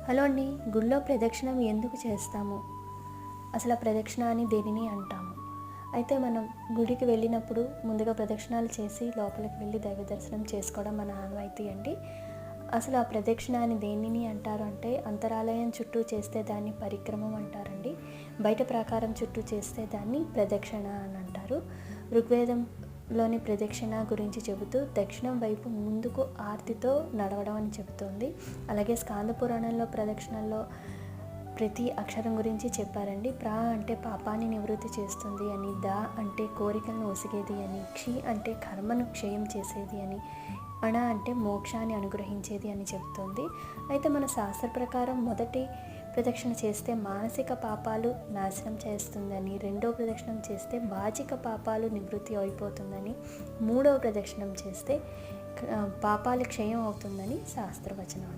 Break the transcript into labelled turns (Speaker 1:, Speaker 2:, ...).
Speaker 1: Hello అండి. గుడిలో ప్రదక్షిణం ఎందుకు చేస్తాము? అసలు ఆ ప్రదక్షిణ అని దేనిని అంటాము? అయితే మనం గుడికి వెళ్ళినప్పుడు ముందుగా ప్రదక్షిణాలు చేసి లోపలికి వెళ్ళి దైవ దర్శనం చేసుకోవడం మన ఆనవాయితీ అండి. అసలు ఆ ప్రదక్షిణ అని దేనిని అంటారు అంటే, అంతరాలయం చుట్టూ చేస్తే దాన్ని పరిక్రమం అంటారండి. బయట ప్రాకారం చుట్టూ చేస్తే దాన్ని ప్రదక్షిణ అని అంటారు. ఋగ్వేదంలోని ప్రదక్షిణ గురించి చెబుతూ దక్షిణం వైపు ముందుకు ఆర్తితో నడవడం అని చెబుతోంది. అలాగే స్కాంద పురాణంలో ప్రదక్షిణల్లో ప్రతి అక్షరం గురించి చెప్పారండి. ప్రా అంటే పాపాన్ని నివృత్తి చేస్తుంది అని, దా అంటే కోరికలను ఒసిగేది అని, క్షి అంటే కర్మను క్షయం చేసేది అని, అణ అంటే మోక్షాన్ని అనుగ్రహించేది అని చెబుతోంది. అయితే మన శాస్త్ర ప్రకారం మొదటి ప్రదక్షిణ చేస్తే మానసిక పాపాలు నాశనం చేస్తుందని, రెండవ ప్రదక్షిణం చేస్తే వాచిక పాపాలు నివృత్తి అయిపోతుందని, మూడవ ప్రదక్షిణం చేస్తే పాపాలు క్షయం అవుతుందని శాస్త్రవచనం.